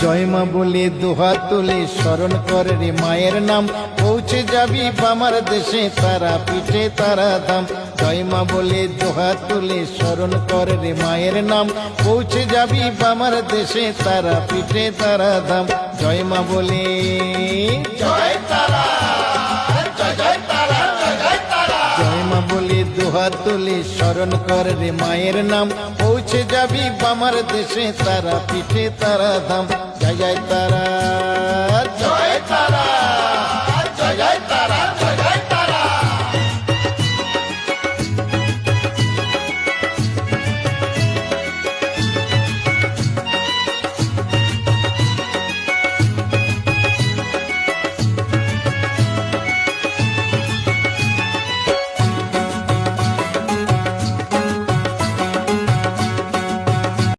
জয় মা বলে দোহা তুলে স্মরণ কর রে মায়ের নাম, পৌঁছে যাবি বামার দেশে তারা পিঠে তারা ধাম। জয় মা বলে দোহা তুলে স্মরণ কর রে মায়ের নাম, পৌঁছে যাবি বামার দেশে তারা পিঠে তারা ধাম। জয় মা বলে জয় তারা, জয় জয় তারা, জয় জয় তারা। জয় মা বলে দোহা তুলে স্মরণ কর রে মায়ের নাম, পৌঁছে যাবি বামার দেশে তারা পিঠে তারা ধাম। জয় জয় তারা, জয়